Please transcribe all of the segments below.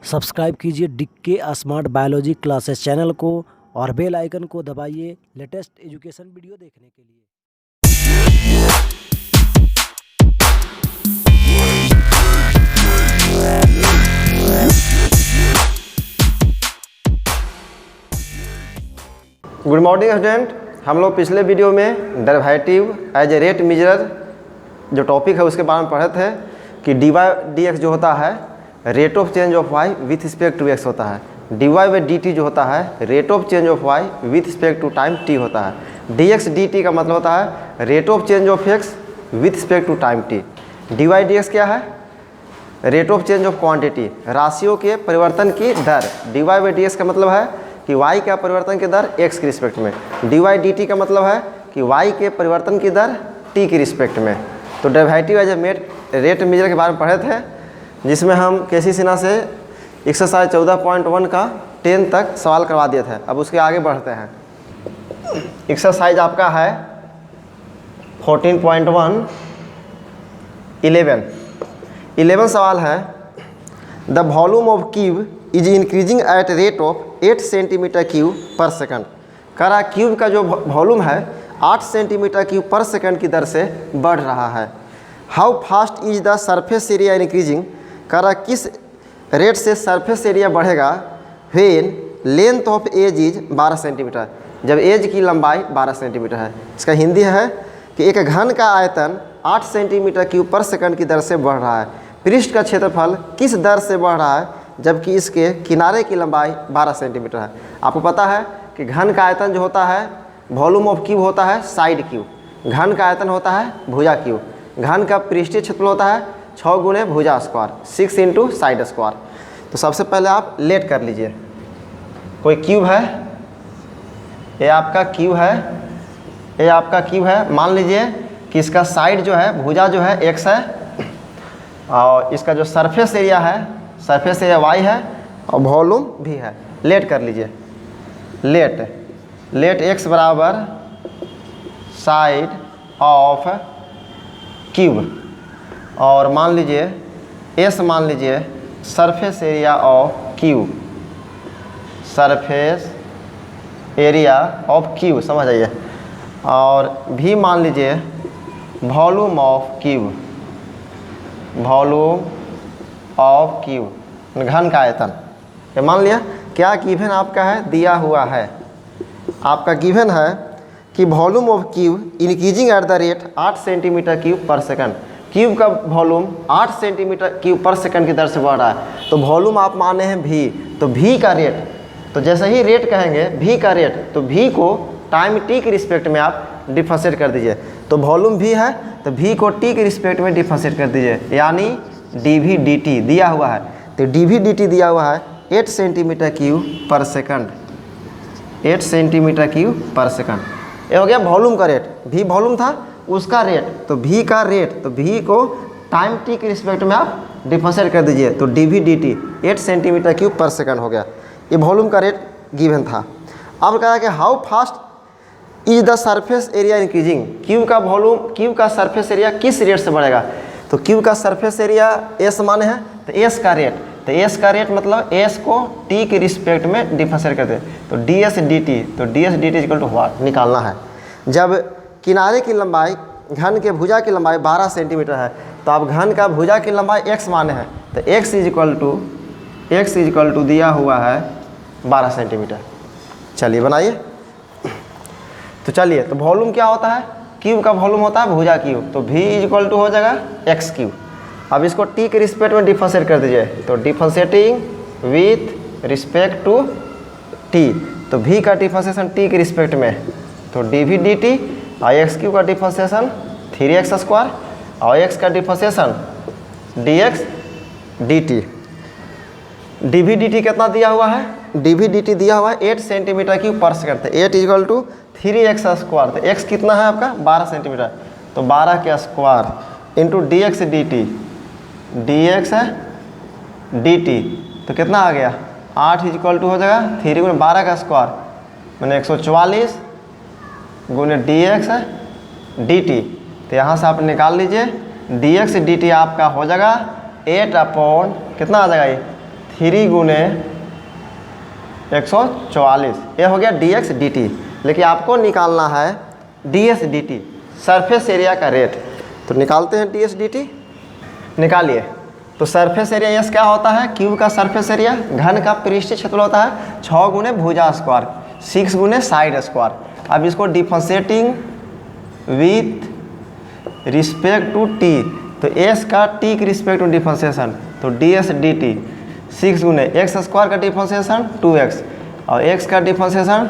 Subscribe कीजिए डिक्के smart biology classes channel को और बेल आइकन को दबाइए लेटेस्ट एजुकेशन वीडियो देखने के लिए। Good morning student. हम लोग पिछले वीडियो में derivative as a rate measure जो टॉपिक है उसके बारे में पढ़े थे कि डी वाई डी एक्स जो होता है rate of change of Y with respect to X होता है, D Y by D T जो होता है rate of change of Y with respect to time T होता है। डी एक्स डी टी का मतलब होता है rate of change of X with respect to time T. D Y D X क्या है? Rate of change of quantity, राशियों के परिवर्तन की दर। D Y by D X का मतलब है कि y का परिवर्तन की दर x के रिस्पेक्ट में। डी वाई डी टी का मतलब है कि y के परिवर्तन की दर t के रिस्पेक्ट में। तो derivative as a rate measure के बारे में पढ़े थे, जिसमें हम केसी सिन्हा से एक्सरसाइज 14.1 का 10 तक सवाल करवा दिए थे। अब उसके आगे बढ़ते हैं। एक्सरसाइज आपका है 14.1 11 सवाल है। The volume of cube is increasing at rate of 8 centimetre cube पर सेकंड। कह रहा क्यूब का जो वॉल्यूम है 8 सेंटीमीटर क्यूब पर सेकंड की दर से बढ़ रहा है। How fast is the surface area increasing. कह रहा किस रेट से सरफेस एरिया बढ़ेगा when length of edge is 12 centimetre, जब एज की लंबाई 12 सेंटीमीटर है। इसका हिंदी है कि एक घन का आयतन 8 सेंटीमीटर क्यूब पर सेकंड की दर से बढ़ रहा है। पृष्ठ का क्षेत्रफल किस दर से बढ़ रहा है जबकि इसके किनारे की लंबाई 12 सेंटीमीटर है। आपको पता है कि घन का आयतन जो होता है वॉल्यूम ऑफ क्यूब होता है साइड क्यूब, घन का आयतन होता है भुजा क्यूब, घन का पृष्ठीय क्षेत्रफल होता है 6 गुणे भुजा स्क्वायर 6 इंटू साइड स्क्वायर। तो सबसे पहले आप लेट कर लीजिए। कोई क्यूब है, ये आपका क्यूब है, ये आपका क्यूब है। मान लीजिए कि इसका साइड जो है भुजा जो है x है और इसका जो सरफेस एरिया है सरफेस एरिया y है और वॉल्यूम भी है। लेट कर लीजिए। लेट x बराबर साइड ऑफ क्यूब और मान लीजिए s मान लीजिए surface area of cube, surface area of cube समझ आइए, और v मान लीजिए volume of cube, volume of cube घन का आयतन। ये मान लिया। क्या गिवन आपका है? दिया हुआ है आपका गिवन है कि volume of cube increasing at the rate 8 centimetre cube पर सेकंड। क्यूब का वॉल्यूम 8 सेंटीमीटर क्यूब पर सेकंड की दर से बढ़ रहा है। तो वॉल्यूम आप माने हैं v, तो v का रेट, तो जैसे ही रेट कहेंगे v का रेट, तो v को टाइम t के रिस्पेक्ट में आप डिफरेंशिएट कर दीजिए। तो वॉल्यूम v है तो v को t के रिस्पेक्ट में डिफरेंशिएट कर दीजिए, यानी dv dt दिया हुआ है। तो dv dt दिया हुआ है 8 सेंटीमीटर क्यूब पर सेकंड, 8 सेंटीमीटर क्यूब पर सेकंड। ये हो गया वॉल्यूम का रेट। v वॉल्यूम था उसका रेट, तो v का रेट, तो v को टाइम t के रिस्पेक्ट में आप डिफरेंशिएट कर दीजिए। तो dv dt 8 सेंटीमीटर क्यूब पर सेकंड हो गया। ये वॉल्यूम का रेट गिवन था। अब कहा कि how fast is the surface area increasing. Cube का वॉल्यूम, क्यूब का सरफेस एरिया किस रेट से बढ़ेगा। तो क्यूब का सरफेस एरिया s माने है तो s का रेट, तो s का रेट मतलब s को t के रिस्पेक्ट में डिफरेंशिएट करते हैं। तो ds dt, तो ds dt equal to what निकालना है। जब किनारे की लंबाई घन के भुजा की लंबाई 12 सेंटीमीटर है, तो आप घन का भुजा की लंबाई x माने हैं, तो x इज इक्वल टू दिया हुआ है 12 सेंटीमीटर। चलिए बनाइए। तो चलिए, तो वॉल्यूम क्या होता है? क्यूब का वॉल्यूम होता है भुजा क्यूब, तो v इज इक्वल टू हो जाएगा x क्यूब। अब इसको t के रिस्पेक्ट में डिफरेंशिएट कर दीजिए, तो differentiating with respect to t, तो v का डिफरेंशिएशन t के रिस्पेक्ट में, तो dv dt और x क्यूब का डिफरेंशिएशन 3x स्क्वायर और x का differentiation dx dt। dv dt कितना दिया हुआ है? dv dt दिया हुआ है 8 सेंटीमीटर क्यूब पर सेकंड, तो 8 इक्वल टू 3x स्क्वायर, तो x कितना है आपका 12 सेंटीमीटर, तो 12 के स्क्वायर इंटू dx dt, तो कितना आ गया 8 इक्वल टू हो जाएगा 3 गुणे 12 का स्क्वायर मैंने 144 गुणे dx dt। तो यहाँ से आप निकाल लीजिए dx dt आपका हो जाएगा 8 अपॉन कितना आ जाएगा ये 3 गुने 144, ये हो गया dx dt। लेकिन आपको निकालना है ds dt, सरफेस एरिया का रेट। तो निकालते हैं ds dt, निकालिए। तो सरफेस एरिया यस क्या होता है, क्यूब का सरफेस एरिया, घन का पृष्ठीय क्षेत्रफल होता है 6 गुने भुजा स्क्वायर, 6 गुने साइड स्क्वायर। अब इसको differentiating with respect to t, तो s का t के रिस्पेक्ट टू डिफरेंशिएशन, तो ds dt 6 गुने x स्क्वायर का डिफरेंशिएशन 2x और x का डिफरेंशिएशन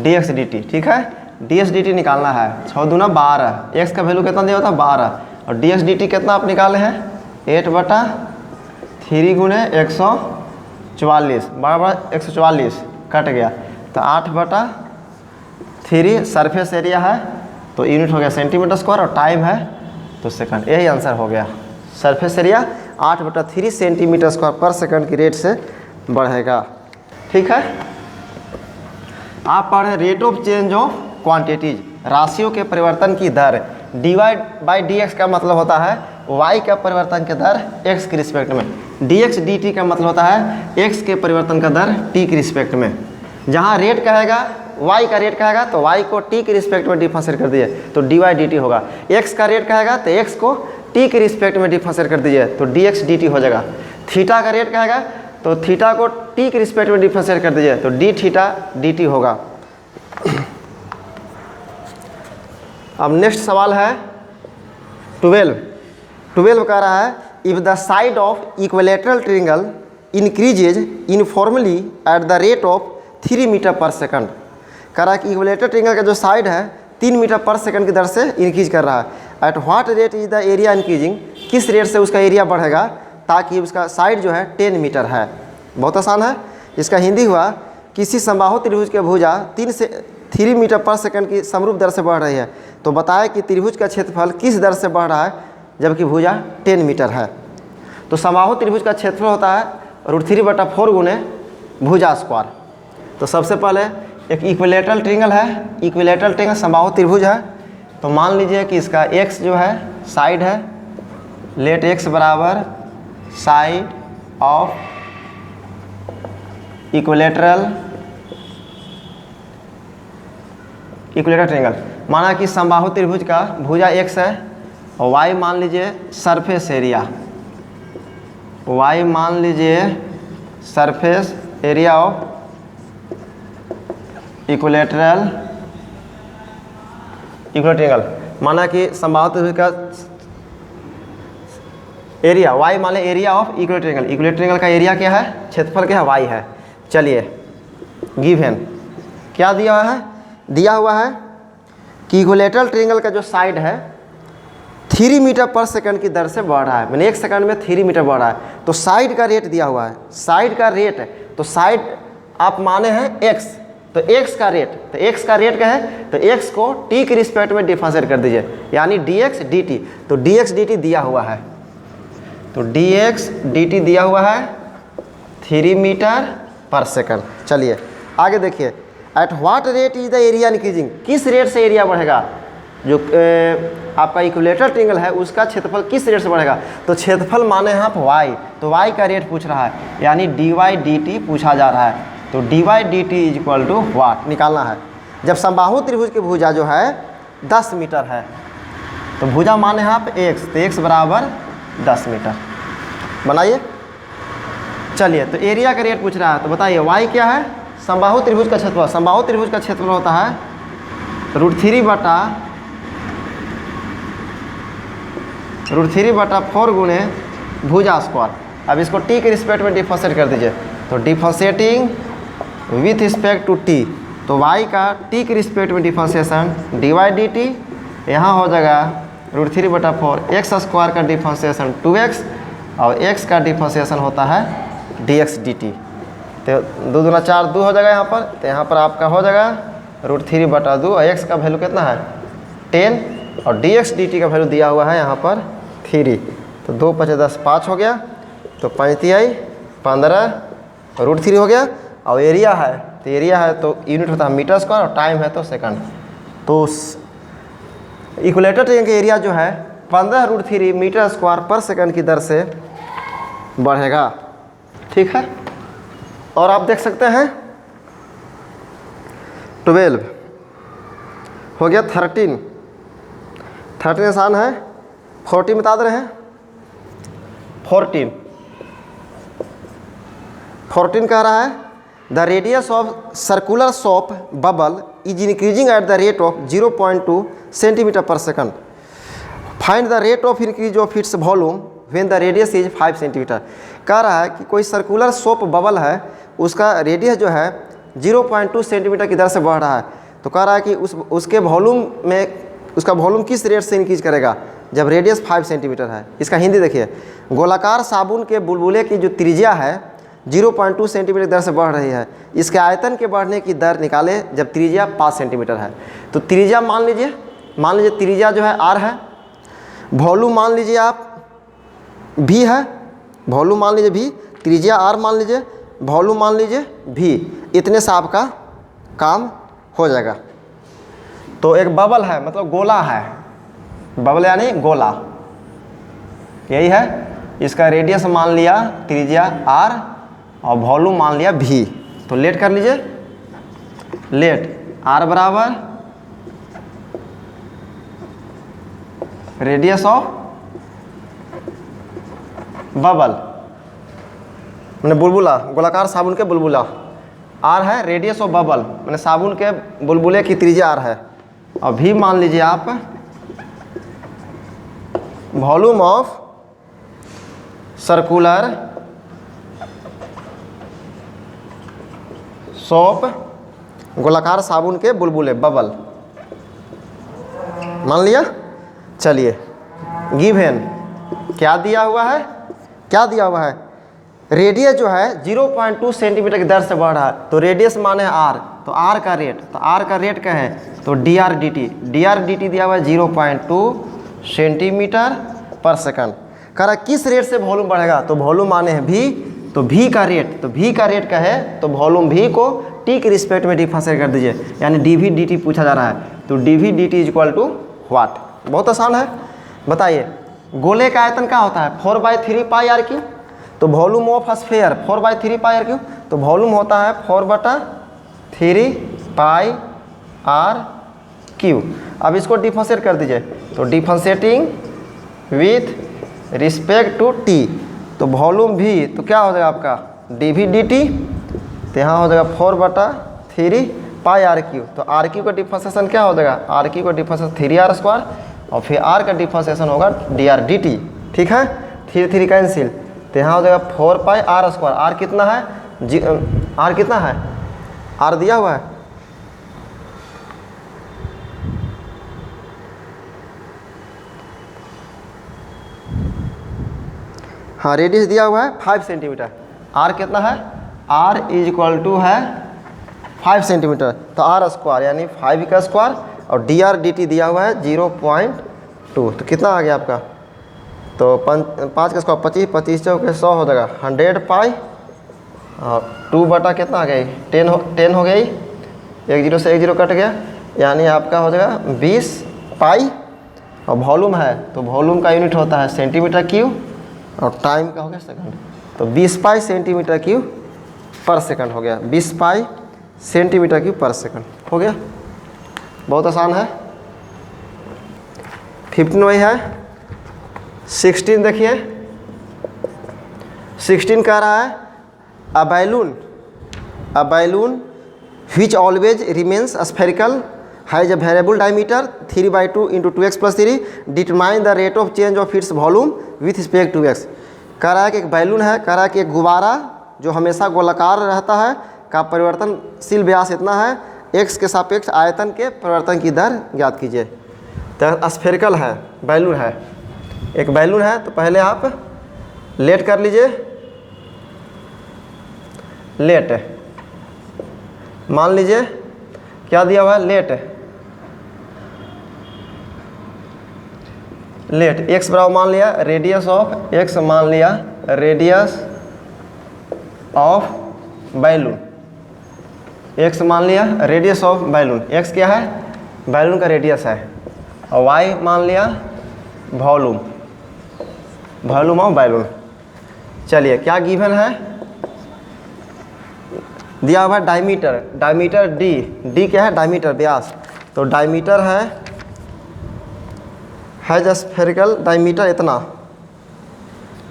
dx dt। ठीक है, ds dt निकालना है, 6 दूना 12, x का वैल्यू कितना दिया होता है 12, और dx dt कितना आप निकाले हैं 8/3 गुने 144, बराबर 144 कट गया, तो 8/3 सरफेस एरिया है, तो यूनिट हो गया सेंटीमीटर स्क्वायर, और टाइम है तो सेकंड। यही आंसर हो गया, सरफेस एरिया 8/3 सेंटीमीटर स्क्वायर पर सेकंड की रेट से बढ़ेगा। ठीक है, आप पढ़ रहे rate of change of quantities, राशियों के परिवर्तन की दर। डिवाइड बाय dx का मतलब होता है y का परिवर्तन की दर x के रिस्पेक्ट में, dx dt का मतलब होता है x के परिवर्तन का दर t के रिस्पेक्ट में। जहाँ रेट कहेगा y का रेट कहेगा तो y को t के रिस्पेक्ट में डिफरेंशिएट कर दीजिए तो dy dt होगा, x का रेट कहेगा तो x को t के रिस्पेक्ट में डिफरेंशिएट कर दीजिए तो dx dt हो जाएगा। थीटा का रेट कहेगा तो थीटा को t के रिस्पेक्ट में डिफरेंशिएट कर दीजिए तो d थीटा dt होगा। अब नेक्स्ट सवाल है 12 कह रहा है if the side of equilateral triangle increases uniformly at the rate of 3 metre per second. कह रहा है कि इक्विलैटरल ट्रायंगल का जो साइड है 3 मीटर पर सेकंड की दर से इंक्रीज कर रहा है। At what rate is the area increasing, किस रेट से उसका एरिया बढ़ेगा ताकि उसका साइड जो है 10 मीटर है। बहुत आसान है, इसका हिंदी हुआ किसी समबाहु त्रिभुज के भुजा 3 मीटर पर सेकंड की समरूप दर से बढ़ रही है, तो बताया कि त्रिभुज का क्षेत्रफल किस दर से बढ़ रहा है जबकि भुजा 10 मीटर है। तो समबाहु त्रिभुज का क्षेत्रफल होता है √3/4 गुने भुजा स्क्वायर। तो सबसे पहले एक इक्विलैटरल ट्रायंगल है, इक्विलैटरल ट्रायंगल समबाहु त्रिभुज है, तो मान लीजिए कि इसका x जो है साइड है, लेट x बराबर साइड ऑफ इक्विलैटरल ट्रायंगल। माना कि समबाहु त्रिभुज का भुजा x है और y मान लीजिए सरफेस एरिया, y मान लीजिए surface area of equilateral triangle. माना कि समबाहु त्रिभुज का एरिया y मान लें एरिया ऑफ इक्विलैटरल ट्रायंगल का एरिया क्या है, क्षेत्रफल क्या है y है। चलिए गिवन क्या दिया हुआ है, दिया हुआ है कि इक्विलैटरल ट्रायंगल का जो साइड है 3 मीटर पर सेकंड की दर से बढ़ रहा है, मैंने 1 सेकंड में 3 मीटर बढ़ रहा है। तो साइड का रेट दिया हुआ है, साइड का रेट है, तो साइड आप माने हैं x, तो x का रेट, तो x का रेट क्या है, तो x को t के रिस्पेक्ट में डिफरेंशिएट कर दीजिए यानी dx dt। तो dx dt दिया हुआ है, तो dx dt दिया हुआ है 3 मीटर पर सेकंड। चलिए आगे देखिए, at what rate is the area increasing, किस रेट से एरिया बढ़ेगा, जो आपका इक्विलैटरल ट्रायंगल है उसका क्षेत्रफल किस रेट से बढ़ेगा। तो क्षेत्रफल माने हैं आप y, तो y का रेट पूछ रहा है यानी dy dt पूछा जा रहा है, तो dy dt is equal to what निकालना है। जब समबाहु त्रिभुज की भुजा जो है 10 मीटर है, तो भुजा माने हैं आप x, तो x बराबर 10 मीटर बनाइए। चलिए तो एरिया का रेट पूछ रहा है, तो बताइए y क्या है, समबाहु त्रिभुज का क्षेत्रफल, समबाहु त्रिभुज का क्षेत्रफल होता है √3/4 गुने भुजा स्क्वायर। अब इसको t के रिस्पेक्ट में डिफरेंशिएट कर दीजिए, तो differentiating with respect to t, तो y का t के रिस्पेक्ट में डिफरेंशिएशन dy dt, यहाँ हो जाएगा √3/4 x स्क्वायर का डिफरेंशिएशन 2x और x का डिफरेंशिएशन होता है dx dt। तो 2 दूना 4 2 हो जाएगा यहाँ पर, तो यहाँ पर आपका हो जाएगा √3/2 और x का वैल्यू कितना है 10 और dx dt का वैल्यू दिया हुआ है यहाँ पर 3, तो 2 5 10 5 हो गया, तो 5 15 √3 हो गया। और एरिया है, तो एरिया है तो यूनिट होता है मीटर स्क्वायर और टाइम है तो सेकंड। तो इक्विलैटरल ट्रायंगल का एरिया जो है 15 √3 मीटर स्क्वायर पर सेकंड की दर से बढ़ेगा। ठीक है। और आप देख सकते हैं 12 हो गया, 13 आसान है, 14 बता दे रहे हैं। 14 कह रहा है the radius of circular soap bubble is increasing at the rate of 0.2 centimetre पर second. Find the rate of increase of its volume when the radius is 5 centimetre. कह रहा है कि कोई सर्कुलर सोप बबल है, उसका रेडियस जो है 0.2 सेंटीमीटर की दर से बढ़ रहा है। तो कह रहा है कि उसके वॉल्यूम में, उसका वॉल्यूम किस रेट से इंक्रीज करेगा जब रेडियस 5 सेंटीमीटर है। इसका हिंदी देखिए, गोलाकार साबुन के बुलबुले की जो त्रिज्या है 0.2 सेंटीमीटर दर से बढ़ रही है, इसके आयतन के बढ़ने की दर निकाले जब त्रिज्या 5 सेंटीमीटर है। तो त्रिज्या मान लीजिए त्रिज्या जो है r है, वॉल्यूम मान लीजिए आप v है, वॉल्यूम मान लीजिए v, त्रिज्या r मान लीजिए, वॉल्यूम मान लीजिए v, इतने से आपका काम हो जाएगा। तो एक बबल है, मतलब गोला है, बबल यानी गोला, यही है। इसका रेडियस मान लिया त्रिज्या r और वॉल्यूम मान लिया v। तो लेट कर लीजिए, लेट r बराबर रेडियस ऑफ बबल मैंने बुलबुला, गोलाकार साबुन के बुलबुला, r है रेडियस ऑफ बबल मैंने साबुन के बुलबुले की त्रिज्या r है, और v मान लीजिए आप वॉल्यूम ऑफ सर्कुलर सोप, गोलाकार साबुन के बुलबुले बबल मान लिया। चलिए गिवन क्या दिया हुआ है, क्या दिया हुआ है, रेडियस जो है 0.2 सेंटीमीटर की दर से बढ़ रहा है। तो रेडियस माने r, तो r का रेट, तो r का रेट क्या है, तो dr dt दिया हुआ है 0.2 सेंटीमीटर पर सेकंड। कह रहा किस रेट से वॉल्यूम बढ़ेगा, तो वॉल्यूम माने है v, तो v का रेट, तो v का रेट क्या है, तो वॉल्यूम v को t के रिस्पेक्ट में डिफरेंशिएट कर दीजिए, यानी dv dt पूछा जा रहा है। तो dv dt is equal to what, बहुत आसान है। बताइए गोले का आयतन क्या होता है, 4/3 पाई आर क्यू। तो volume of sphere 4/3 pi R cube, तो वॉल्यूम होता है 4/3 पाई आर क्यू। अब इसको डिफरेंशिएट कर दीजिए, तो differentiating with respect to T, तो वॉल्यूम भी तो क्या हो जाएगा आपका dv dt, तो यहाँ हो जाएगा 4/3 पाई आर क्यू। तो आर क्यू का डिफरेंशिएशन क्या हो जाएगा, आर क्यू का डिफरेंशिएशन 3r स्क्वायर, और फिर r का डिफरेंशिएशन होगा dr dt। ठीक है, 3 कैंसिल, तो यहाँ हो जाएगा 4 पाई r स्क्वायर। r कितना है, r कितना है, r दिया हुआ है, हाँ रेडियस दिया हुआ है 5 सेंटीमीटर। r कितना है, r इज इक्वल टू है 5 सेंटीमीटर, तो r स्क्वायर यानी 5 का स्क्वायर, और dr dt दिया हुआ है 0.2, तो कितना आ गया आपका, तो 5 का स्क्वायर 25, 25 चौके 100 हो जाएगा 100 पाई, और 2 बटा कितना आ गया 10 हो गई, 1 0 से 1 0 कट गया, यानी आपका हो जाएगा 20 पाई। और वॉल्यूम है तो वॉल्यूम का यूनिट होता है सेंटीमीटर क्यूब, और टाइम का हो गया सेकंड, तो 20 पाई सेंटीमीटर क्यूब पर सेकंड हो गया, 20 पाई सेंटीमीटर क्यूब पर सेकंड हो गया। बहुत आसान है। 15 वही है। 16 देखिए, 16 कह रहा है अ balloon which always remains spherical has a variable diameter 3/2 × 2x + 3 determine the rate of change of its volume with respect to x। कह रहा है कि एक बैलून है, कह रहा है कि एक गुब्बारा जो हमेशा गोलाकार रहता है का परिवर्तनशील व्यास इतना है, x के सापेक्ष आयतन के परिवर्तन की दर ज्ञात कीजिए। तो स्फेरिकल है, बैलून है, एक बैलून है, तो पहले आप लेट कर लीजिए, लेट मान लीजिए क्या दिया हुआ है, लेट x बराबर मान लिया रेडियस ऑफ x, मान लिया रेडियस ऑफ बैलून, x मान लिया रेडियस ऑफ बैलून, x क्या है, बैलून का रेडियस है, और y मान लिया वॉल्यूम ऑफ बैलून। चलिए क्या गिवन है, दिया हुआ है डायमीटर, डायमीटर डी, डी क्या है डायमीटर व्यास, तो डायमीटर है जो स्फेरिकल डायमीटर इतना,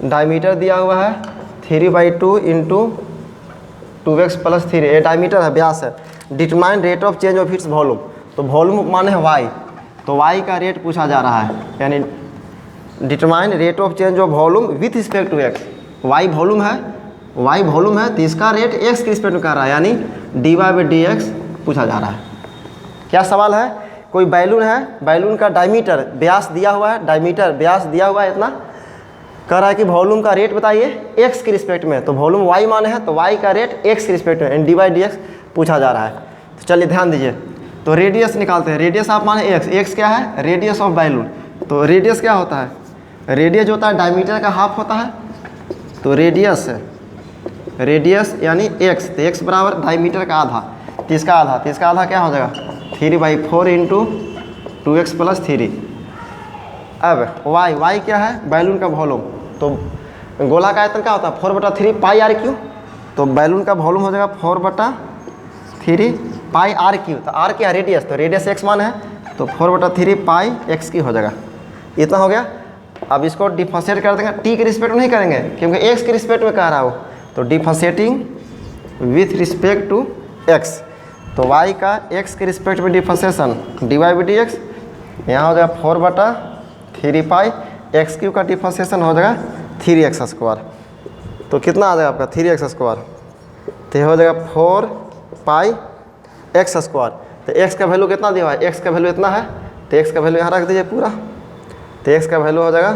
डायमीटर दिया हुआ है 3/2 इंटू 2x + 3, ये डायमीटर है व्यास है। Determine rate of change of its volume, तो वॉल्यूम माने है y, तो y का रेट पूछा जा रहा है, यानी determine rate of change of volume with respect to x, y volume है तो इसका रेट x के रिस्पेक्ट में कर रहा है, यानी dy/dx पूछा जा रहा है। क्या सवाल है, कोई बैलून है, बैलून का डायमीटर व्यास दिया हुआ है, डायमीटर व्यास दिया हुआ है इतना, कह रहा है कि वॉल्यूम का रेट बताइए x के रिस्पेक्ट में, तो वॉल्यूम y माने है तो y का रेट x के रिस्पेक्ट में dy/dx पूछा जा रहा है। तो चलिए ध्यान दीजिए, तो रेडियस निकालते हैं, रेडियस आप माने x क्या है रेडियस ऑफ बैलून, तो रेडियस क्या होता है, रेडियस जो होता है डायमीटर का हाफ होता है, तो रेडियस यानी x, तो x बराबर डायमीटर का आधा, तो इसका आधा क्या हो जाएगा 3/4 इंटू 2x + 3। अब y क्या है बैलून का वॉल्यूम, तो गोला का आयतन क्या होता है 4/3 पाई आर क्यू, तो बैलून का वॉल्यूम हो जाएगा 4/3 पाई आर क्यू, तो आर क्या रेडियस, तो रेडियस x मान है तो 4/3 पाई x की हो जाएगा, इतना हो गया। अब इसको डिफरेंशिएट कर देंगे, t के रिस्पेक्ट में नहीं करेंगे क्योंकि x के रिस्पेक्ट में कह रहा हो, तो differentiating with respect to x, तो y का x के रिस्पेक्ट में डिफरेंशिएशन dy/dx, यहाँ हो जाएगा 4/3 पाई x³ का डिफरेंशिएशन हो जाएगा 3x², तो कितना आ जाएगा आपका 3x², तो हो जाएगा 4 पाई x², तो x का वैल्यू कितना दिया हुआ है, x का वैल्यू इतना है, तो x का वैल्यू यहाँ रख दीजिए पूरा, तो x का वैल्यू हो जाएगा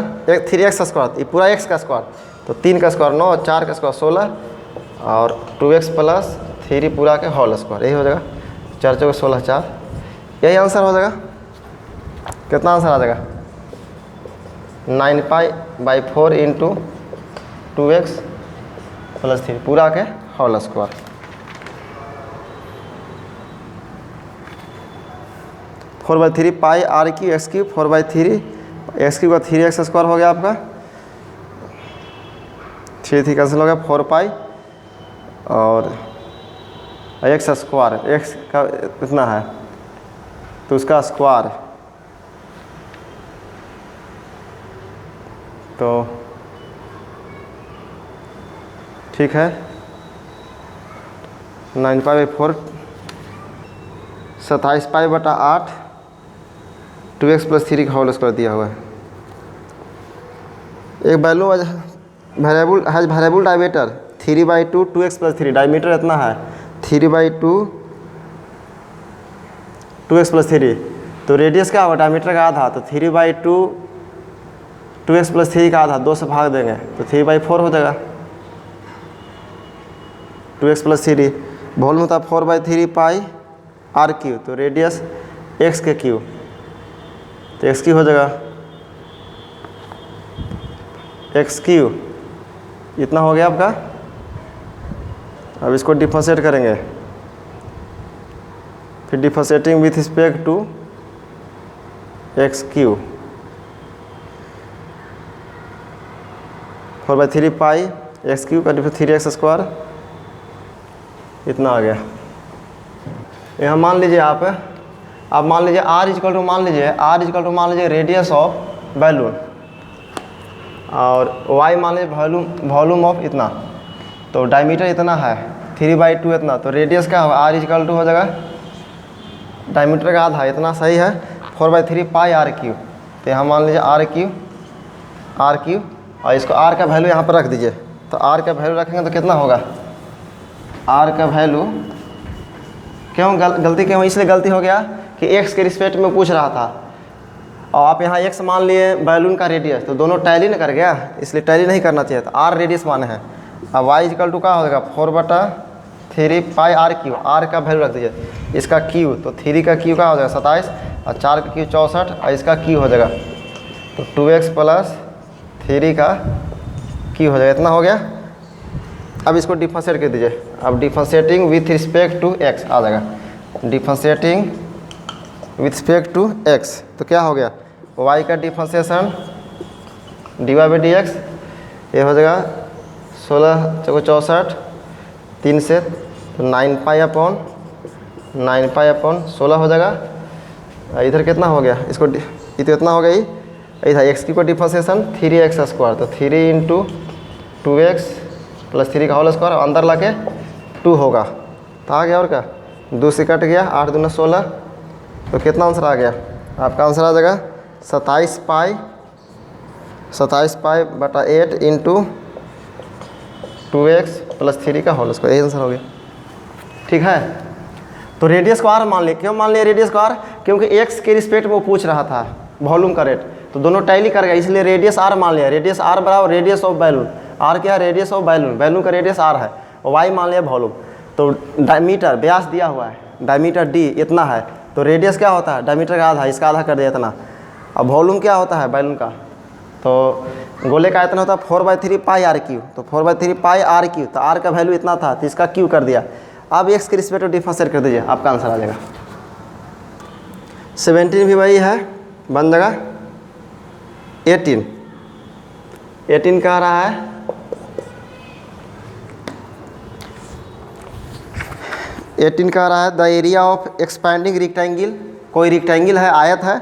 3x², ये पूरा x का स्क्वायर, तो 3 का स्क्वायर 9, 4 का स्क्वायर 16 और 2x + 3 पूरा के होल स्क्वायर, यही हो जाएगा 4 × 16 4, यही आंसर हो जाएगा। कितना आंसर आ जाएगा 9π/4 इंटू 2x + 3 पूरा के whole square. Four by 3 pi r³ x³ 4/3 x³ का 3x² हो गया आपका, 3 कैंसिल हो गया 4 पाई और x² x का इतना है तो उसका स्क्वायर, तो ठीक है 9π/4 27π/8 2x + 3 का होल स्क्वायर दिया हुआ है। एक value variable diameter 3/2 2x + 3, diameter इतना है 3/2 2x + 3, तो रेडियस क्या होगा डायमीटर का आधा, तो 3/2 2x + 3 का आधा 2 से भाग देंगे तो 3/4 हो जाएगा 2x + 3, वॉल्यूम होता है 4/3 पाई r³, तो रेडियस x के क्यू, तो x³ हो जाएगा x³, इतना हो गया आपका। अब इसको डिफरेंशिएट करेंगे, फिर differentiating with respect to x³, 4/3 pi x³ का डिफरेंस 3x², इतना आ गया। यहाँ मान लीजिए आप मान लीजिए r मान लीजिए रेडियस ऑफ बैलून और y मान लीजिए वॉल्यूम ऑफ इतना, तो डायमीटर इतना है 3/2 इतना, तो रेडियस क्या होगा r हो जाएगा डायमीटर का आधा, इतना सही है 4/3 पाई r³, तो यहाँ मान लीजिए r³ और इसको r का वैल्यू यहाँ पर रख दीजिए, तो r का वैल्यू रखेंगे तो कितना होगा, r का वैल्यू क्यों गलती क्यों, इसलिए गलती हो गया कि x के रिस्पेक्ट में पूछ रहा था और आप यहाँ x मान लिए बैलून का रेडियस, तो दोनों टैली न कर गया, इसलिए टैली नहीं करना चाहिए, तो r रेडियस माने हैं। अब y क्या हो जाएगा 4/3 पाई r³, r का वैल्यू रख दीजिए, इसका q, तो 3 का q का हो जाएगा 27 और 4 का q 64 और इसका q हो जाएगा तो 2x + 3 का q हो जाएगा, इतना हो गया। अब इसको डिफरेंशिएट कर दीजिए, अब differentiating with respect to x आ जाएगा, differentiating with respect to x, तो क्या हो गया y का डिफरेंशिएशन dy/dx, ये हो जाएगा 16 × 64 3 से तो 9 पाई अपॉन 16 हो जाएगा। इधर कितना हो गया, इसको ये तो इतना हो गया ही, इधर एक्स की को डिफरेंशिएशन 3x², तो 3 × 2x + 3 का होल स्क्वायर, अंदर ला के 2 होगा तो आ गया। और क्या 2 से कट गया, 8 दूना 16, तो कितना आंसर आ गया आपका? आंसर आ जाएगा 27 पाई बटा 8 × 2x + 3 का होल स्क्वायर, यही आंसर हो गया। ठीक है, तो रेडियस को आर मान लिया। क्यों मान लिया रेडियस को आर? क्योंकि एक्स के रिस्पेक्ट में वो पूछ रहा था वॉल्यूम का रेट, तो दोनों टैली कर गया, इसलिए रेडियस आर मान लिया। रेडियस आर बराबर रेडियस ऑफ बैलून। आर क्या है? Radius of balloon. बैलून का रेडियस आर है और वाई मान लिया वॉल्यूम। तो डायमीटर व्यास दिया हुआ है, डायमीटर डी इतना है, तो रेडियस क्या होता है? डायमीटर का आधा, इसका आधा कर दिया इतना। अब वॉल्यूम क्या होता है बैलून का? तो गोले का इतना होता है 4/3 पाई आर क्यू, तो 4/3 पाई आर क्यू, तो आर का वैल्यू इतना था तो इसका क्यू कर दिया। अब एक्स के रिस्पेक्ट में डिफरेंशिएट कर दीजिए, आपका आंसर आ जाएगा। 17 भी वही है, बन जाएगा 18 का आ रहा है 18 का आ रहा है the area of expanding rectangle. कोई रेक्टेंगल है, आयत है,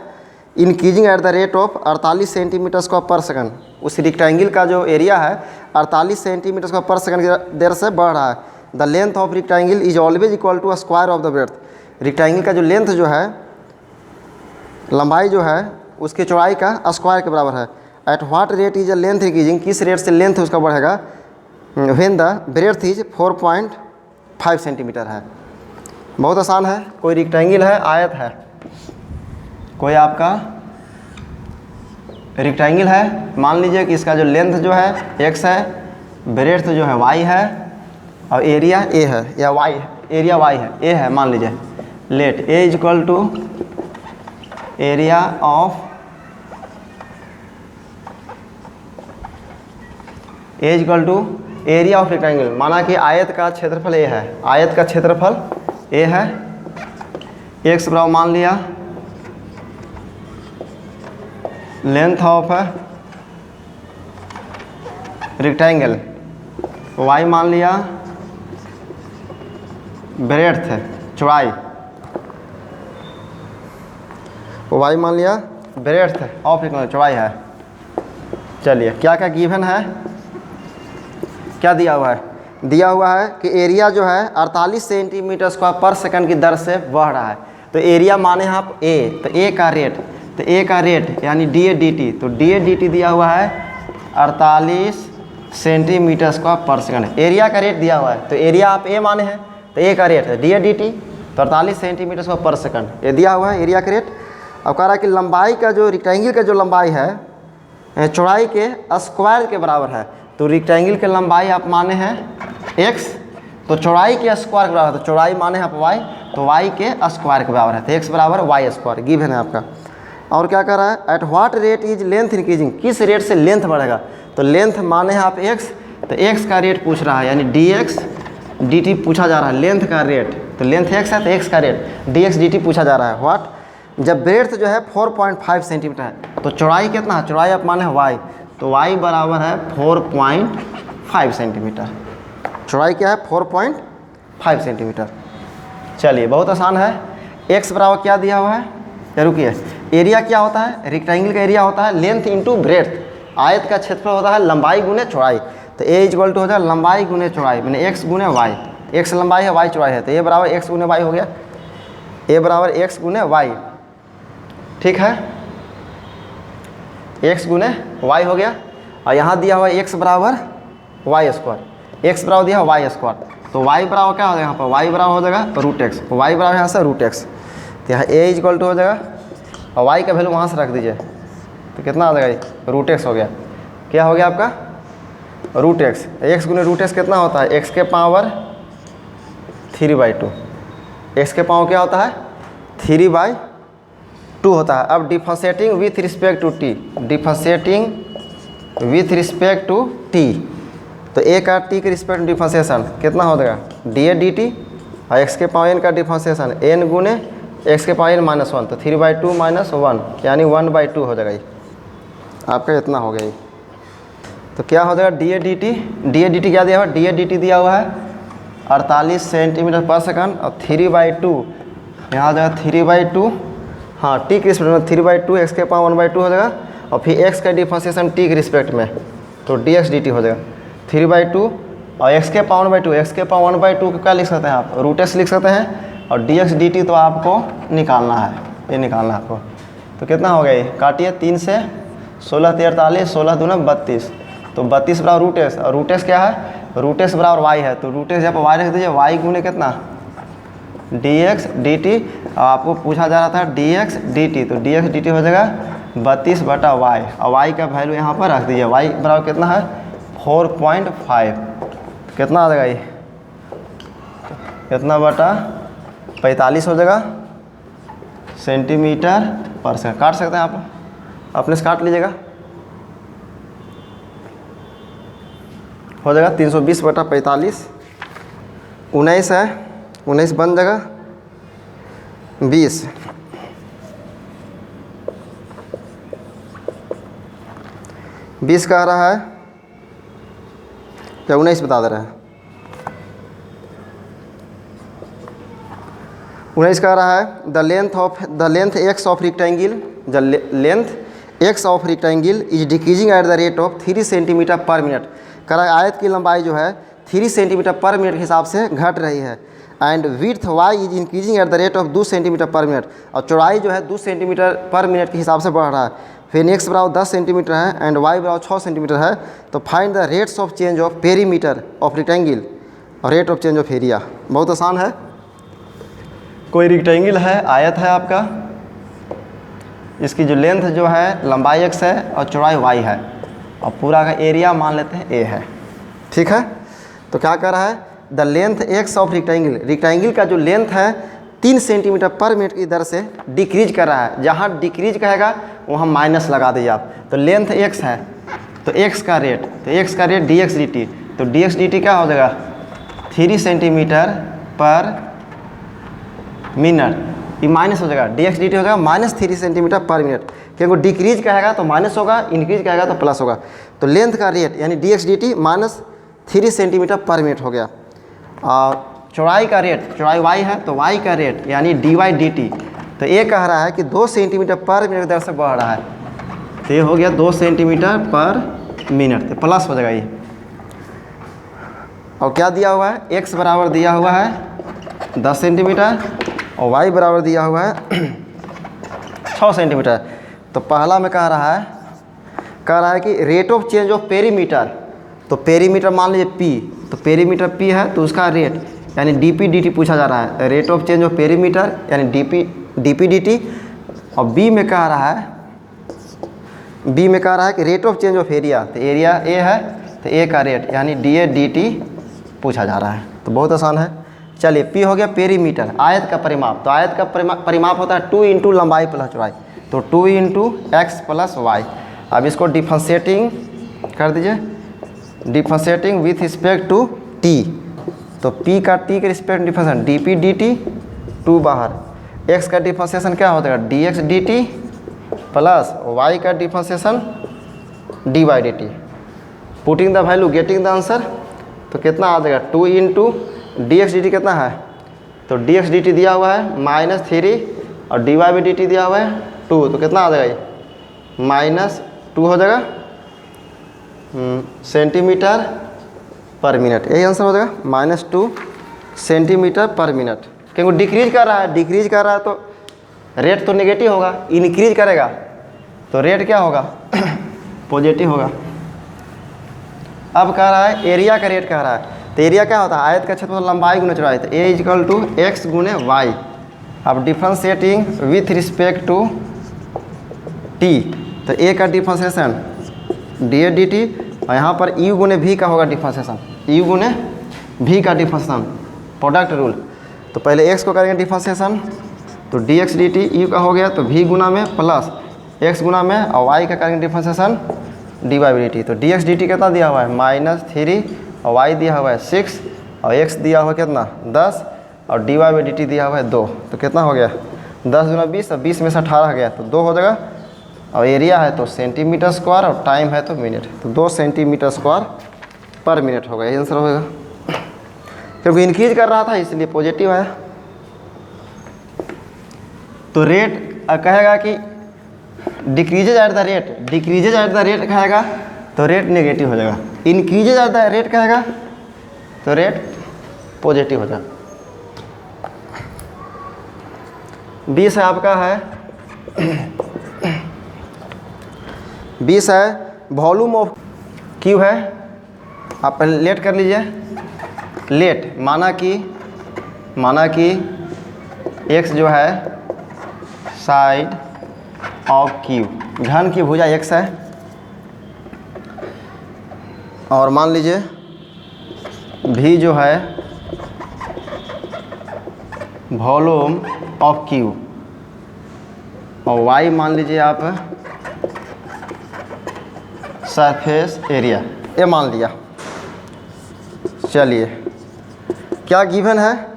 increasing at the rate of 48 centimetre square पर सेकंड। उस रेक्टेंगल का जो एरिया है 48 सेंटीमीटर स्क्वायर पर सेकंड की देर से बढ़ रहा है। The length of rectangle is always equal to square of the breadth. Rectangle का जो लेंथ जो है, लंबाई जो है, उसकी चौड़ाई का स्क्वायर के बराबर है। At what rate is a length increasing, किस रेट से लेंथ उसका बढ़ेगा? When the breadth is 4.5 centimetre है। बहुत आसान है। कोई रेक्टेंगल है, आयत है, कोई आपका रेक्टेंगल है, मान लीजिए कि इसका जो लेंथ जो है x है, ब्रेड्थ जो है y है और एरिया a है या y, एरिया y है, a है मान लीजिए। Let a is equal to area of rectangle. माना कि आयत का क्षेत्रफल a है, आयत का क्षेत्रफल a है, x बराबर मान लिया लेंथ ऑफ रेक्टेंगल, y मान लिया ब्रेड्थ चौड़ाई, y मान लिया ब्रेड्थ ऑफ रेक्टेंगल चौड़ाई है। चलिए क्या क्या गिवन है, क्या दिया हुआ है? दिया हुआ है कि एरिया जो है 48 सेंटीमीटर स्क्वायर पर सेकंड की दर से बढ़ रहा है। तो एरिया माने आप a, तो a का रेट, तो a का रेट यानी dA dt, तो dA dt दिया हुआ है 48 सेंटीमीटर स्क्वायर पर सेकंड। एरिया का रेट दिया हुआ है, तो एरिया आप a माने हैं, तो a का रेट है dA dt, तो 48 सेंटीमीटर स्क्वायर पर सेकंड, ये दिया हुआ है एरिया का रेट। अब कह रहा है कि लंबाई का जो रेक्टेंगल का जो लंबाई है चौड़ाई के स्क्वायर के बराबर है। तो रेक्टेंगल के लंबाई आप माने हैं x, तो चौड़ाई के स्क्वायर के बराबर है, तो चौड़ाई माने हैं आप y, तो y के स्क्वायर के बराबर है, तो x बराबर y स्क्वायर गिवन है आपका। और क्या कर रहा है? At what rate is length increasing, किस रेट से लेंथ बढ़ेगा? तो लेंथ माने हैं आप x, तो x का रेट पूछ रहा है यानी dx dt पूछा जा रहा है, लेंथ का रेट, तो लेंथ x है तो x का रेट dx dt पूछा जा रहा है। व्हाट, जब ब्रेड्थ जो है 4.5 सेंटीमीटर है, तो चौड़ाई कितना है? चौड़ाई आप माने y, तो y बराबर है 4.5 सेंटीमीटर। चौड़ाई क्या है? 4.5 सेंटीमीटर। चलिए बहुत आसान है। x बराबर क्या दिया हुआ है? या रुकिए, एरिया क्या होता है? रेक्टेंगल का एरिया होता है लेंथ इंटू ब्रेड्थ, आयत का क्षेत्रफल होता है लंबाई गुने चौड़ाई। तो a इक्वल टू हो जाए लंबाई गुने चौड़ाई, मैंने x गुने y, x लंबाई है y चौड़ाई है, तो a बराबर x गुने y हो गया, a बराबर x गुने y, ठीक है, x गुने y हो गया। और यहाँ दिया हुआ x बराबर y स्क्वायर, x बराबर दिया हुआ y स्क्वायर, तो y बराबर क्या हो जाएगा? यहाँ पर y बराबर हो जाएगा √x, y बराबर यहाँ से √x, तो यहाँ a इक्वल टू हो जाएगा और y का वैल्यू वहाँ से रख दीजिए, तो कितना आ जाएगा? √x हो गया। क्या हो गया आपका? √x, x गुने √x कितना होता है? x के पावर 3/2, x के पावर क्या होता है? 3/2 होता है। अब differentiating with respect to t, differentiating with respect to t, तो a का t के रिस्पेक्ट में डिफरेंशिएशन कितना हो जाएगा? dA dt, और x के पावर n का डिफरेंशिएशन n गुने x के पावर n -1, तो 3/2 - 1 यानी 1/2 हो जाएगा। ये आपका इतना हो गया। तो क्या हो जाएगा? dA dt, dA dt क्या दिया हुआ है? dA dt दिया हुआ है 48 सेंटीमीटर पर सेकंड और 3/2 यहाँ आ जाएगा 3/2, हाँ टी के रिस्पेक्ट में 3/2 एक्स के पावर 1/2 हो जाएगा और फिर एक्स का डिफरेंशिएशन टी के रिस्पेक्ट में तो dx dt हो जाएगा 3/2 और एक्स के पावर 1/2, एक्स के पावर 1/2 को क्या लिख सकते हैं आप, रूट एक्स लिख सकते हैं और dx dt तो आपको निकालना है, ये निकालना है आपको। तो कितना हो गया ये, काटिए 3 से 16 × 48, 16 दूना 32, तो 32 बराबर रूट एक्स, और रूट एक्स क्या है, रूट एक्स बराबर वाई है, तो रूट एक्स जब वाई रख दीजिए, वाई गुने कितना dx dt, आपको पूछा जा रहा था dx dt, तो dx dt हो जाएगा 32/y और y का वैल्यू यहाँ पर रख दीजिए, y बराबर कितना है 4.5, कितना आ जाएगा ये, कितना बटा 45 हो जाएगा सेंटीमीटर पर सेकंड। काट सकते हैं आप, अपने से काट लीजिएगा, हो जाएगा 320/45, 19 है, 19 बन जाएगा 20, 20 कह रहा है या 19 बता दे रहा है, 19 कह रहा है the length x of rectangle, the length x of rectangle is decreasing eight the rate of 3 centimetre per minute. कह रहा है आयत की लंबाई जो है 3 सेंटीमीटर पर मिनट के हिसाब से घट रही है, and width Y is increasing at the rate of 2 centimetre per minute, और चौड़ाई जो है 2 सेंटीमीटर पर मिनट के हिसाब से बढ़ रहा है। फिर एक्स बराबर 10 सेंटीमीटर है एंड वाई बराबर 6 सेंटीमीटर है, तो find the rates of change of perimeter of rectangle और rate of change of area. बहुत आसान है, कोई रेक्टेंगल है, आयत है आपका, इसकी जो लेंथ जो है लंबाई एक्स है और चौड़ाई वाई है, और पूरा का एरिया मान लेते हैं ए है, ठीक है। तो क्या कर रहा है, the length x of rectangle, rectangle का जो लेंथ है 3 सेंटीमीटर पर मिनट की दर से डिक्रीज कर रहा है, जहाँ डिक्रीज कहेगा वहाँ माइनस लगा दीजिए आप। तो लेंथ एक्स है तो एक्स का रेट, तो एक्स का रेट dx dt, तो dx dt क्या हो जाएगा 3 सेंटीमीटर पर मिनट, ये माइनस हो जाएगा, dx dt हो जाएगा -3 सेंटीमीटर पर मिनट, क्योंकि डिक्रीज कहेगा तो माइनस होगा, इंक्रीज कहेगा तो प्लस होगा। तो लेंथ का रेट यानी dx dt -3 centimetre per minute हो गया, और चौड़ाई का रेट, चौड़ाई y है तो y का रेट यानी dy dt, तो ये कह रहा है कि 2 सेंटीमीटर पर मिनट की दर से बढ़ रहा है, तो ये हो गया 2 सेंटीमीटर पर मिनट, तो प्लस हो जाएगा ये। और क्या दिया हुआ है, x बराबर दिया हुआ है 10 सेंटीमीटर और y बराबर दिया हुआ है 6 सेंटीमीटर। तो पहला में कह रहा है कि rate of change of perimeter, तो पेरीमीटर मान लीजिए p, तो पेरीमीटर p है तो उसका रेट यानी dp dt पूछा जा रहा है, rate of change of perimeter यानी dp dt। और b में कह रहा है कि rate of change of area, तो एरिया a है तो a का रेट यानी da dt पूछा जा रहा है। तो बहुत आसान है। चलिए p हो गया पेरीमीटर, आयत का परिमाप, तो आयत का परिमाप होता है 2 × लंबाई प्लस चौड़ाई, तो 2 × x + y। अब इसको डिफरेंशिएटिंग कर दीजिए, differentiating with respect to t, तो p का t के रिस्पेक्ट में डिफरेंशिएशन dp dt, 2 बाहर, x का डिफरेंशिएशन क्या हो जाएगा dx dt प्लस y का differentiation dy dt, putting the value getting the answer. तो कितना आ जाएगा 2 × dx dt कितना है, तो dx dt दिया हुआ है -3 और dy dt दिया हुआ है 2, तो कितना आ जाएगा ये -2 हो जाएगा सेंटीमीटर पर मिनट, यही आंसर हो जाएगा -2 सेंटीमीटर पर मिनट। क्योंकि डिक्रीज कर रहा है तो रेट तो नेगेटिव होगा, इंक्रीज करेगा तो रेट क्या होगा पॉजिटिव होगा। अब कह रहा है एरिया का रेट कह रहा है, तो एरिया क्या होता है, आयत का क्षेत्रफल लंबाई गुना चौड़ाई, तो a = x × y। अब differentiating with respect to t, तो a का डिफरेंशिएशन dA dt, और यहाँ पर u × v का होगा डिफरेंशिएशन, u × v का डिफरेंशिएशन, प्रोडक्ट रूल। तो पहले x को करेंगे डिफरेंशिएशन, तो dx dt u का हो गया, तो v गुना में प्लस x गुना में, और y का करेंगे डिफरेंशिएशन dy dt, तो dx dt कितना दिया हुआ है -3 और y दिया हुआ है 6 और x दिया हुआ है कितना 10 और dy dt दिया हुआ है 2, तो कितना हो गया 10 × 20, और 20 में से 18 गया तो 2 हो जाएगा, और एरिया है तो सेंटीमीटर स्क्वायर और टाइम है तो मिनट, तो 2 सेंटीमीटर स्क्वायर पर मिनट होगा, ये आंसर होगा। क्योंकि इंक्रीज कर रहा था इसलिए पॉजिटिव आया। तो रेट कहेगा कि decreases eight the rate, decreases eight the rate कहेगा तो रेट नेगेटिव हो जाएगा, इंक्रीजेज एट द रेट कहेगा तो रेट पॉजिटिव हो जाएगा। 20 है आपका है 20 है वॉल्यूम ऑफ क्यू है। आप पहले लेट कर लीजिए। लेट माना कि x जो है साइड ऑफ क्यू, घन की भुजा x है, और मान लीजिए v जो है वॉल्यूम ऑफ क्यू, और y मान लीजिए आप सरफेस एरिया, ये मान लिया। चलिए क्या गिवन है?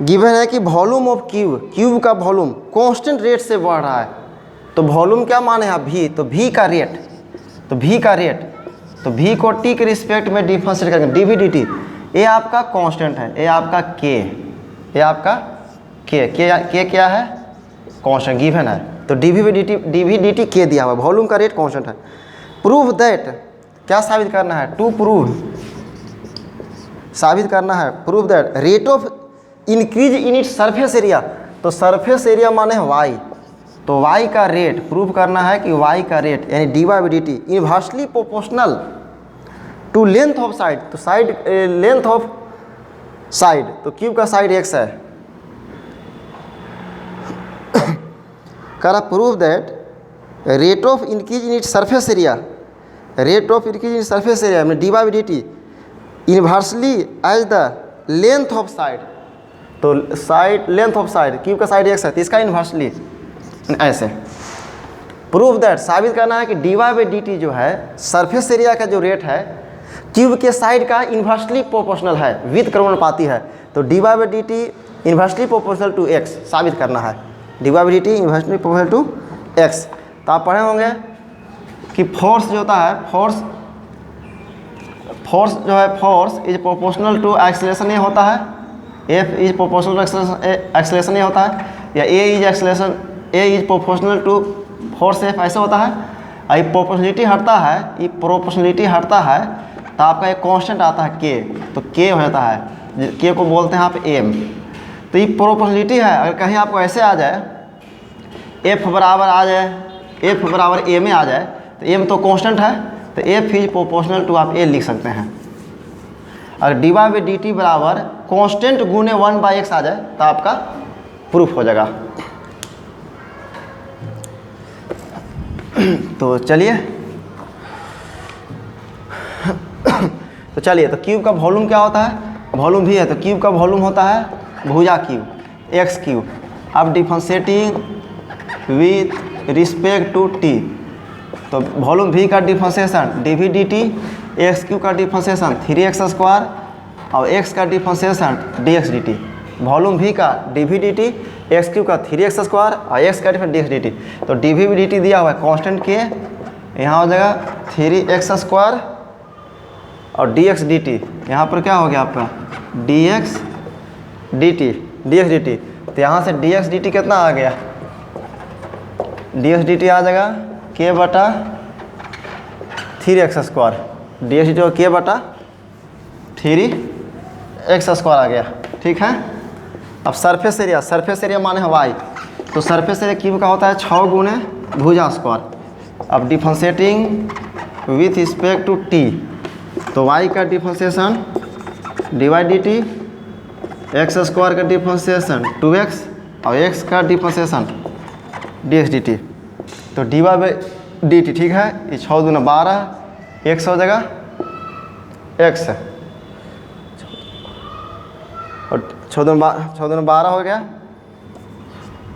गिवन है कि वॉल्यूम ऑफ क्यूब का वॉल्यूम कांस्टेंट रेट से बढ़ रहा है। तो वॉल्यूम क्या माने हैं v, तो v का रेट, तो v को t के रिस्पेक्ट में डिफरेंशिएट करेंगे dv dt। ये आपका कांस्टेंट है, ये आपका k, ये आपका k क्या है? कांस्टेंट गिवन है। तो dv dt k दिया हुआ है, वॉल्यूम का रेट कांस्टेंट है। प्रूव दैट, क्या साबित करना है? टू प्रूव, साबित करना है। Prove that rate of increase in it surface area, तो सरफेस एरिया माने y, तो y का रेट प्रूव करना है कि y का रेट यानी dy by D T inversely proportional to length of side, तो साइड लेंथ ऑफ साइड, तो क्यूब का साइड x है। कह रहा prove that rate of increase in it surface area, rate of increase in surface area में D by D T inversely as the length of side, तो side length of side, cube का side x है तो इसका inversely ऐसे। Prove that, साबित करना है कि D Y by D T जो है सरफेस एरिया का जो रेट है क्यूब के साइड का इनवर्सली प्रोपोर्शनल है, विद क्रमानुपाती है। तो D Y by D T inversely proportional to x साबित करना है, D Y by D T inversely proportional to x। तो आप पढ़े होंगे कि फोर्स जो होता है, फोर्स जो है, force is proportional to acceleration ये होता है, F is proportional to acceleration ये होता है, या A is proportional to force F ऐसा होता है। ये प्रोपोर्शनलिटी हटता है तो आपका एक कांस्टेंट आता है K, तो K हो जाता है, K को बोलते हैं आप M। तो ये प्रोपोर्शनलिटी है। अगर कहीं आपको ऐसे आ जाए F बराबर A में आ जाए तो M तो कांस्टेंट है, तो F इज प्रोपोर्शनल टू आप A लिख सकते हैं। अगर D Y by D T बराबर कांस्टेंट गुने 1/x आ जाए तो आपका प्रूफ हो जाएगा। तो चलिए तो क्यूब का वॉल्यूम क्या होता है? वॉल्यूम भी है, तो क्यूब का वॉल्यूम होता है भुजा क्यूब एक्स क्यूब। अब differentiating with respect to T, तो वॉल्यूम v का differentiation d v d t, x cube का डिफरेंशिएशन 3x² और x का differentiation dx dt। Volume v का d v d t, x cube का 3x² और x का डिफरेंस dx dt। तो डी वी डी टी दिया हुआ है कांस्टेंट के, यहाँ हो जाएगा 3x² और dx dt। यहाँ पर क्या हो गया आपका dx dt। तो यहाँ से dx dt कितना आ गया? dx dt आ जाएगा k बटा 3x², dx dt k बटा 3x² आ गया। ठीक है। अब सरफेस एरिया माने है y, तो सरफेस एरिया क्यूब का होता है 6 गुने भुजा स्क्वायर। अब differentiating with respect to t, तो y का differentiation d Y D t, x² का डिफरेंशिएशन 2x और x का डिफरेंशिएशन dx dt। तो D Y by D t, ठीक है, ये 6 दूना 12, x हो जाएगा x, और 6 दूना 12 हो गया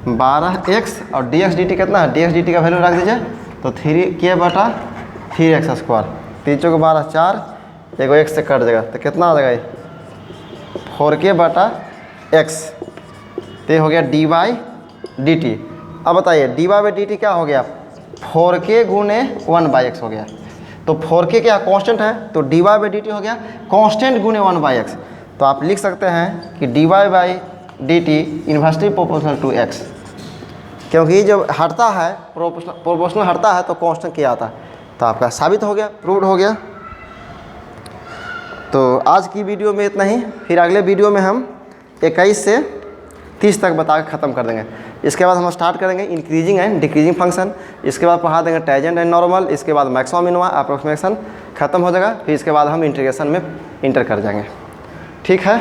12x, और dx dt कितना है? dx dt का वैल्यू रख दीजिए, तो 3k बटा 3x², 3 चौके 12 4, एगो x से कट जाएगा तो कितना आ जाएगा ये 4k बटा x। तो ये हो गया डी वाई डी टी। अब बताइए d Y by D t क्या हो गया? 4k गुने 1/x हो गया। तो 4k क्या कांस्टेंट है, तो D Y by D t हो गया कांस्टेंट गुने 1/x। तो आप लिख सकते हैं कि dy by D t inversely proportional to x, क्योंकि जब हटता है प्रोपोर्शनल हटता है तो कांस्टेंट क्या आता है। तो आपका साबित हो गया, प्रूव्ड हो गया। तो आज की वीडियो में इतना ही, फिर अगले वीडियो में हम 21 से 30 तक बता के ख़त्म कर देंगे। इसके बाद हम स्टार्ट करेंगे इंक्रीजिंग एंड डिक्रीजिंग फंक्शन, इसके बाद पढ़ा देंगे टेंजेंट एंड नॉर्मल, इसके बाद मैक्सिमम मिनिमम अप्रोक्सीमेशन खत्म हो जाएगा। फिर इसके बाद हम इंटीग्रेशन में इंटर कर जाएंगे। ठीक है।